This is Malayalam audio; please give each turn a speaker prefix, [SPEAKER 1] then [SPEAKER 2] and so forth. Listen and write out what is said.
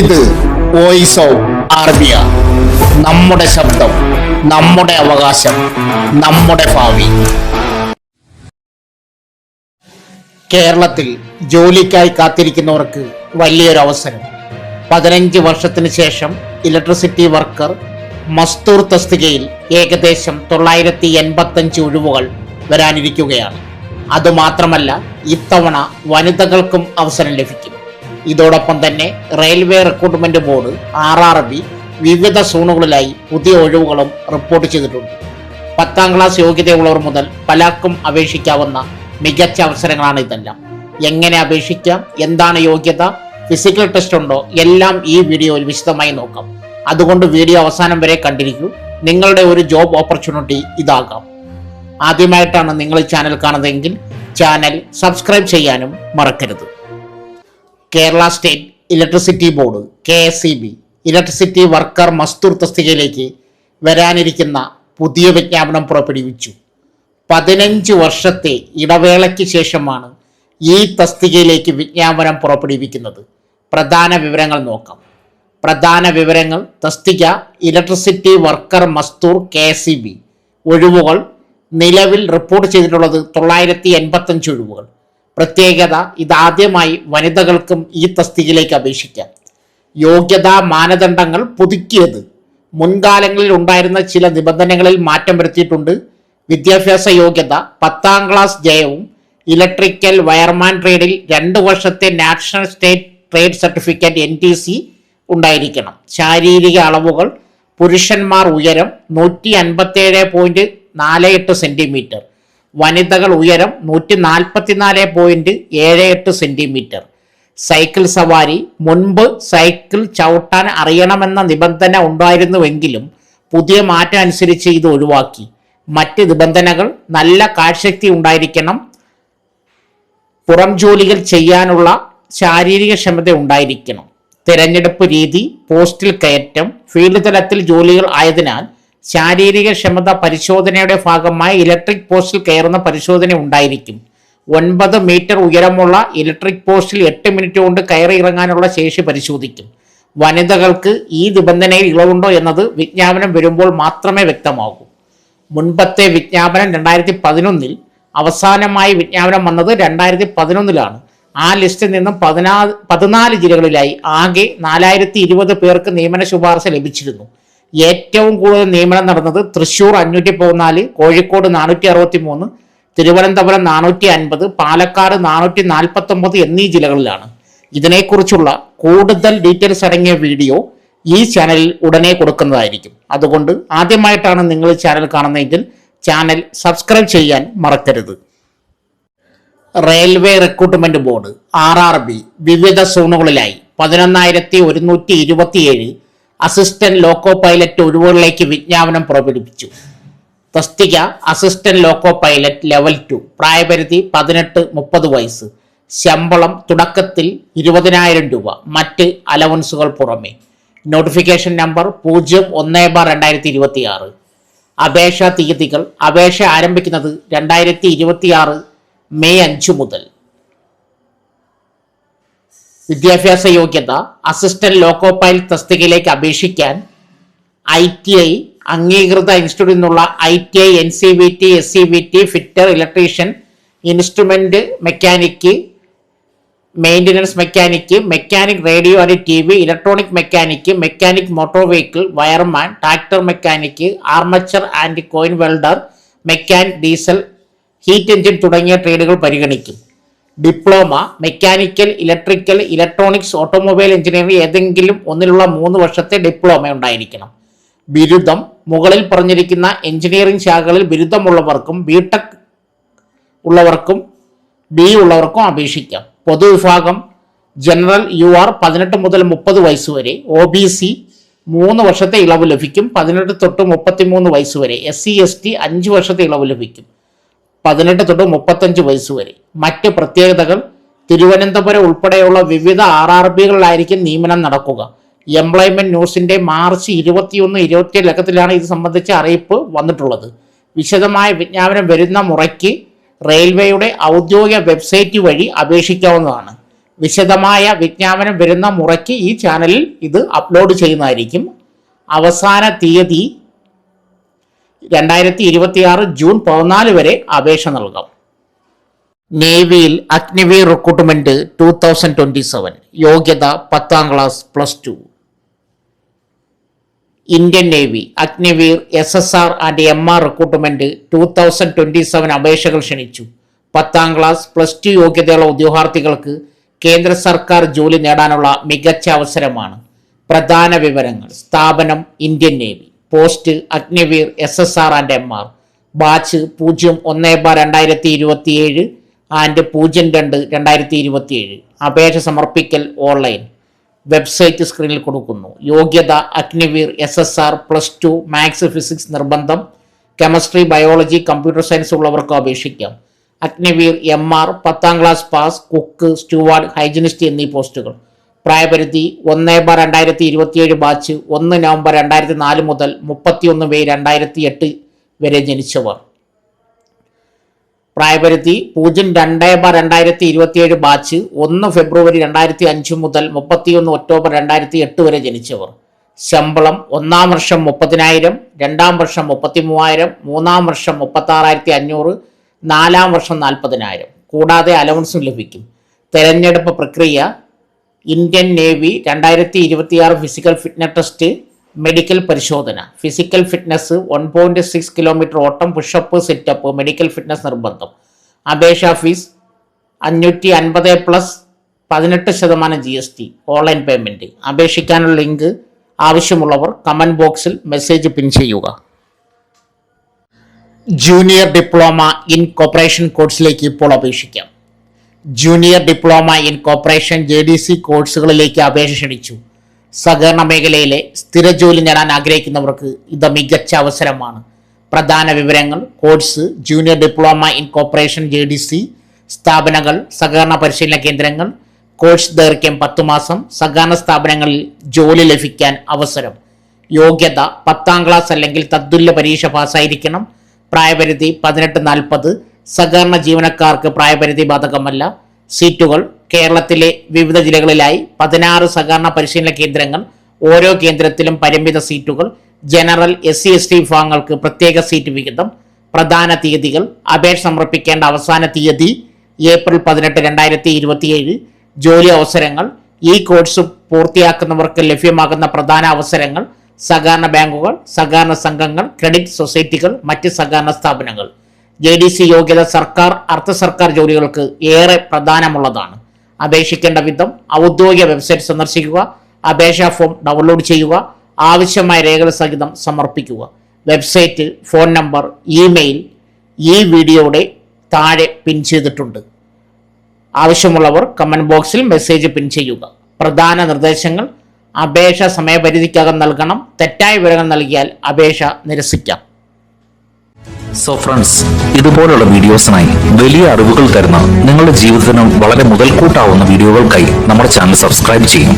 [SPEAKER 1] ഇത് വോയിസ് ഓഫ് അറബിയ. നമ്മുടെ ശബ്ദം, നമ്മുടെ അവകാശം, നമ്മുടെ ഭാവി. കേരളത്തിൽ ജോലിക്കായി കാത്തിരിക്കുന്നവർക്ക് വലിയൊരു അവസരം. 15 വർഷത്തിന് ശേഷം ഇലക്ട്രിസിറ്റി വർക്കർ മസ്തൂർ തസ്തികയിൽ ഏകദേശം 985 ഒഴിവുകൾ വരാനിരിക്കുകയാണ്. അതുമാത്രമല്ല, ഇത്തവണ വനിതകൾക്കും അവസരം ലഭിക്കും. ഇതോടൊപ്പം തന്നെ റെയിൽവേ റിക്രൂട്ട്മെന്റ് ബോർഡ് RRB വിവിധ സോണുകളിലായി പുതിയ ഒഴിവുകളും റിപ്പോർട്ട് ചെയ്തിട്ടുണ്ട്. 10ാം ക്ലാസ് യോഗ്യതയുള്ളവർ മുതൽ പലർക്കും അപേക്ഷിക്കാവുന്ന മികച്ച അവസരങ്ങളാണ് ഇതെല്ലാം. എങ്ങനെ അപേക്ഷിക്കാം, എന്താണ് യോഗ്യത, ഫിസിക്കൽ ടെസ്റ്റ് ഉണ്ടോ, എല്ലാം ഈ വീഡിയോയിൽ വിശദമായി നോക്കാം. അതുകൊണ്ട് വീഡിയോ അവസാനം വരെ കണ്ടിരിക്കൂ. നിങ്ങളുടെ ഒരു ജോബ് ഓപ്പർച്യൂണിറ്റി ഇതാകാം. ആദ്യമായിട്ടാണ് നിങ്ങൾ ഈ ചാനൽ കാണുന്നതെങ്കിൽ ചാനൽ സബ്സ്ക്രൈബ് ചെയ്യാനും മറക്കരുത്. Kerala state electricity board KSEB electricity worker Mazdoor തസ്തികയിലേക്ക് വരാനിരിക്കുന്ന പുതിയ വിജ്ഞാപനം പുറപ്പെടുവിച്ചു. 15 വർഷത്തെ ഇടവേളയ്ക്ക് ശേഷമാണ് ഈ തസ്തികയിലേക്ക് വിജ്ഞാപനം പുറപ്പെടുവിക്കുന്നത്. പ്രധാന വിവരങ്ങൾ നോക്കാം. പ്രധാന വിവരങ്ങൾ: തസ്തിക ഇലക്ട്രിസിറ്റി വർക്കർ മസ്തൂർ KSEB. ഒഴിവുകൾ നിലവിൽ റിപ്പോർട്ട് ചെയ്തിട്ടുള്ളത് 985 ഒഴിവുകൾ. പ്രത്യേകത: ഇതാദ്യമായി വനിതകൾക്കും ഈ തസ്തികയിലേക്ക് അപേക്ഷിക്കാം. യോഗ്യതാ മാനദണ്ഡങ്ങൾ പുതുക്കിയത്. മുൻകാലങ്ങളിൽ ഉണ്ടായിരുന്ന ചില നിബന്ധനകളിൽ മാറ്റം വരുത്തിയിട്ടുണ്ട്. വിദ്യാഭ്യാസ യോഗ്യത 10ാം ക്ലാസ് ജയവും ഇലക്ട്രിക്കൽ വയർമാൻ ട്രേഡിൽ 2 വർഷത്തെ national state trade certificate NTC ഉണ്ടായിരിക്കണം. ശാരീരിക അളവുകൾ: പുരുഷന്മാർ ഉയരം 157.48 സെന്റിമീറ്റർ, വനിതകൾ ഉയരം 144.78 സെന്റിമീറ്റർ. സൈക്കിൾ സവാരി: മുൻപ് സൈക്കിൾ ചവിട്ടാൻ അറിയണമെന്ന നിബന്ധന ഉണ്ടായിരുന്നുവെങ്കിലും പുതിയ മാറ്റം അനുസരിച്ച് ഇത് ഒഴിവാക്കി. മറ്റ് നിബന്ധനകൾ: നല്ല കാഴ്ചശക്തി ഉണ്ടായിരിക്കണം, പുറം ജോലികൾ ചെയ്യാനുള്ള ശാരീരിക ക്ഷമത ഉണ്ടായിരിക്കണം. തിരഞ്ഞെടുപ്പ് രീതി: പോസ്റ്റിൽ കയറ്റം. ഫീൽഡ് തലത്തിൽ ജോലികൾ ആയതിനാൽ ശാരീരിക ക്ഷമത പരിശോധനയുടെ ഭാഗമായി ഇലക്ട്രിക് പോസ്റ്റിൽ കയറുന്ന പരിശോധന ഉണ്ടായിരിക്കും. 9 മീറ്റർ ഉയരമുള്ള ഇലക്ട്രിക് പോസ്റ്റിൽ 8 മിനിറ്റ് കൊണ്ട് കയറി ഇറങ്ങാനുള്ള ശേഷി പരിശോധിക്കും. വനിതകൾക്ക് ഈ നിബന്ധനയിൽ ഇളവുണ്ടോ എന്നത് വിജ്ഞാപനം വരുമ്പോൾ മാത്രമേ വ്യക്തമാകൂ. മുൻപത്തെ വിജ്ഞാപനം 2011 അവസാനമായി വിജ്ഞാപനം വന്നത് 2011 ആ ലിസ്റ്റിൽ നിന്നും 14 ജില്ലകളിലായി ആകെ 4020 പേർക്ക് നിയമന ശുപാർശ ലഭിച്ചിരുന്നു. ഏറ്റവും കൂടുതൽ നിയമനം നടന്നത് തൃശൂർ 514, കോഴിക്കോട് 463, തിരുവനന്തപുരം 450, പാലക്കാട് 449 എന്നീ ജില്ലകളിലാണ്. ഇതിനെക്കുറിച്ചുള്ള കൂടുതൽ ഡീറ്റെയിൽസ് അടങ്ങിയ വീഡിയോ ഈ ചാനലിൽ ഉടനെ കൊടുക്കുന്നതായിരിക്കും. അതുകൊണ്ട് ആദ്യമായിട്ടാണ് നിങ്ങൾ ഈ ചാനൽ കാണുന്നതെങ്കിൽ ചാനൽ സബ്സ്ക്രൈബ് ചെയ്യാൻ മറക്കരുത്. റെയിൽവേ റിക്രൂട്ട്മെന്റ് ബോർഡ് RRB വിവിധ സോണുകളിലായി 11,127 അസിസ്റ്റന്റ് ലോക്കോ പൈലറ്റ് ഒഴിവുകളിലേക്ക് വിജ്ഞാപനം പുറപ്പെടുവിച്ചു. തസ്തിക അസിസ്റ്റന്റ് ലോക്കോ പൈലറ്റ് ലെവൽ 2. പ്രായപരിധി 18-30 വയസ്സ്. ശമ്പളം തുടക്കത്തിൽ 20,000 രൂപ, മറ്റ് അലവൻസുകൾ പുറമെ. Notification number 01/2026. അപേക്ഷാ തീയതികൾ: അപേക്ഷ ആരംഭിക്കുന്നത് 2026 മെയ് 5 മുതൽ. വിദ്യാഭ്യാസ യോഗ്യത: അസിസ്റ്റന്റ് ലോക്കോ പൈലറ്റ് തസ്തികയിലേക്ക് അപേക്ഷിക്കാൻ ITI അംഗീകൃത ഇൻസ്റ്റിറ്റ്യൂട്ടിൽ നിന്നുള്ള ITI, NCVT, SCVT, fitter, electrician, instrument mechanic, maintenance mechanic, mechanic radio and TV, electronic mechanic, mechanic motor vehicle, wireman, tractor mechanic, armature and coin welder, mechanic diesel, heat engine തുടങ്ങിയ ട്രേഡുകൾ പരിഗണിക്കും. Diploma mechanical, electrical, electronics, automobile engineering ഏതെങ്കിലും ഒന്നിലുള്ള 3 വർഷത്തെ ഡിപ്ലോമ ഉണ്ടായിരിക്കണം. ബിരുദം: മുകളിൽ പറഞ്ഞിരിക്കുന്ന എഞ്ചിനീയറിംഗ് ശാഖകളിൽ ബിരുദമുള്ളവർക്കും BTech ഉള്ളവർക്കും B ഉള്ളവർക്കും അപേക്ഷിക്കാം. പൊതുവിഭാഗം ജനറൽ UR 18 മുതൽ 30 വയസ്സ് വരെ, OBC 3 വർഷത്തെ ഇളവ് ലഭിക്കും, 18 തൊട്ട് 33 വയസ്സ് വരെ. SC ST 5 വർഷത്തെ ഇളവ് ലഭിക്കും, 18 തൊട്ട് 35 വയസ്സ് വരെ. മറ്റ് പ്രത്യേകതകൾ: തിരുവനന്തപുരം ഉൾപ്പെടെയുള്ള വിവിധ RRBകളിലായിരിക്കും നിയമനം നടക്കുക. എംപ്ലോയ്മെന്റ് ന്യൂസിന്റെ മാർച്ച് 21-27 ലക്കത്തിലാണ് ഇത് സംബന്ധിച്ച അറിയിപ്പ് വന്നിട്ടുള്ളത്. വിശദമായ വിജ്ഞാപനം വരുന്ന മുറയ്ക്ക് റെയിൽവേയുടെ ഔദ്യോഗിക വെബ്സൈറ്റ് വഴി അപേക്ഷിക്കാവുന്നതാണ്. വിശദമായ വിജ്ഞാപനം വരുന്ന മുറയ്ക്ക് ഈ ചാനലിൽ ഇത് അപ്ലോഡ് ചെയ്യുന്നതായിരിക്കും. അവസാന തീയതി 2026 ജൂൺ 14 വരെ അപേക്ഷ നൽകാം. നേവിയിൽ അഗ്നിവീർ റിക്രൂട്ട്മെന്റ് 2027. യോഗ്യത 10ാം class +2. Indian navy Agniveer SSR and MR recruitment 2027 അപേക്ഷകൾ ക്ഷണിച്ചു. 10ാം ക്ലാസ് +2 യോഗ്യതയുള്ള ഉദ്യോഗാർത്ഥികൾക്ക് കേന്ദ്ര സർക്കാർ ജോലി നേടാനുള്ള മികച്ച അവസരമാണ്. പ്രധാന വിവരങ്ങൾ: സ്ഥാപനം Indian navy, post Agniveer SSR and MR, batch 01/2027 and 02/2027. അപേക്ഷ സമർപ്പിക്കൽ ഓൺലൈൻ. വെബ്സൈറ്റ് സ്ക്രീനിൽ കൊടുക്കുന്നു. യോഗ്യത അഗ്നിവീർ SSR +2 മാത്സ് ഫിസിക്സ് നിർബന്ധം. കെമിസ്ട്രി, ബയോളജി, കമ്പ്യൂട്ടർ സയൻസ് ഉള്ളവർക്ക് അപേക്ഷിക്കാം. അഗ്നിവീർ MR 10ാം class pass, cook, steward, hygienist എന്നീ പോസ്റ്റുകൾ. പ്രായപരിധി 1/2027 ബാച്ച് 1 നവംബർ 2004 മുതൽ 31 മെയ് 2008 വരെ ജനിച്ചവർ. പ്രായപരിധി 02/2027 ബാച്ച് 1 ഫെബ്രുവരി 2005 മുതൽ 31 ഒക്ടോബർ 2008 വരെ ജനിച്ചവർ. ശമ്പളം: 1ാം വർഷം 30,000, 2ാം വർഷം 33,000, 3ാം വർഷം 36,500, 4ാം വർഷം 40,000. കൂടാതെ അലവൻസും ലഭിക്കും. തെരഞ്ഞെടുപ്പ് പ്രക്രിയ: Indian navy 2026 physical fitness test, medical പരിശോധന. ഫിസിക്കൽ ഫിറ്റ്നസ് 1.6 കിലോമീറ്റർ ഓട്ടം, പുഷപ്പ്, സിറ്റപ്പ്. മെഡിക്കൽ ഫിറ്റ്നസ് നിർബന്ധം. അപേക്ഷാ fee 550 plus 18% GST. Online payment. അപേക്ഷിക്കാനുള്ള ലിങ്ക് ആവശ്യമുള്ളവർ കമന്റ് ബോക്സിൽ മെസ്സേജ് പിൻ ചെയ്യുക. ജൂനിയർ ഡിപ്ലോമ ഇൻ കോർപ്പറേഷൻ കോഴ്സിലേക്ക് ഇപ്പോൾ അപേക്ഷിക്കാം. Junior diploma in corporation JDC കോഴ്സുകളിലേക്ക് അപേക്ഷ ക്ഷണിച്ചു. സഹകരണ മേഖലയിലെ സ്ഥിര ജോലി നേടാൻ ആഗ്രഹിക്കുന്നവർക്ക് ഇത് മികച്ച അവസരമാണ്. പ്രധാന വിവരങ്ങൾ: course junior diploma in corporation JDC. സ്ഥാപനങ്ങൾ സഹകരണ പരിശീലന കേന്ദ്രങ്ങൾ. കോഴ്സ് ദൈർഘ്യം 10 മാസം. സഹകരണ സ്ഥാപനങ്ങളിൽ ജോലി ലഭിക്കാൻ അവസരം. യോഗ്യത 10ാം ക്ലാസ് അല്ലെങ്കിൽ തത്തുല്യ പരീക്ഷ പാസ്സായിരിക്കണം. പ്രായപരിധി 18-40. സഹകരണ ജീവനക്കാർക്ക് പ്രായപരിധി ബാധകമല്ല. സീറ്റുകൾ: കേരളത്തിലെ വിവിധ ജില്ലകളിലായി 16 സഹകരണ പരിശീലന കേന്ദ്രങ്ങൾ. ഓരോ കേന്ദ്രത്തിലും പരിമിത സീറ്റുകൾ. ജനറൽ, SC/ST വിഭാഗങ്ങൾക്ക് പ്രത്യേക സീറ്റ് വിഹിതം. പ്രധാന തീയതികൾ: അപേക്ഷ സമർപ്പിക്കേണ്ട അവസാന തീയതി ഏപ്രിൽ 18, 2027. ജോലി അവസരങ്ങൾ: ഈ കോഴ്സ് പൂർത്തിയാക്കുന്നവർക്ക് ലഭ്യമാകുന്ന പ്രധാന അവസരങ്ങൾ: സഹകരണ ബാങ്കുകൾ, സഹകരണ സംഘങ്ങൾ, ക്രെഡിറ്റ് സൊസൈറ്റികൾ, മറ്റ് സഹകരണ സ്ഥാപനങ്ങൾ. JDC യോഗ്യത സർക്കാർ, അർദ്ധ സർക്കാർ ജോലികൾക്ക് ഏറെ പ്രധാനമുള്ളതാണ്. അപേക്ഷിക്കേണ്ട വിധം: ഔദ്യോഗിക വെബ്സൈറ്റ് സന്ദർശിക്കുക, അപേക്ഷാ ഫോം ഡൗൺലോഡ് ചെയ്യുക, ആവശ്യമായ രേഖകൾ സഹിതം സമർപ്പിക്കുക. വെബ്സൈറ്റ്, ഫോൺ നമ്പർ, ഇമെയിൽ ഈ വീഡിയോയുടെ താഴെ പിൻ ചെയ്തിട്ടുണ്ട്. ആവശ്യമുള്ളവർ കമന്റ് ബോക്സിൽ മെസ്സേജ് പിൻ ചെയ്യുക. പ്രധാന നിർദ്ദേശങ്ങൾ: അപേക്ഷ സമയപരിധിക്കകം നൽകണം. തെറ്റായ വിവരങ്ങൾ നൽകിയാൽ അപേക്ഷ നിരസിക്കാം.
[SPEAKER 2] സോ ഫ്രണ്ട്സ്, ഇതുപോലുള്ള വീഡിയോസിനായി വലിയ അറിവുകൾ തരുന്ന നിങ്ങളുടെ ജീവിതത്തിന് വളരെ മുതൽക്കൂട്ടാവുന്ന വീഡിയോകൾക്കായി നമ്മുടെ ചാനൽ സബ്സ്ക്രൈബ് ചെയ്യും.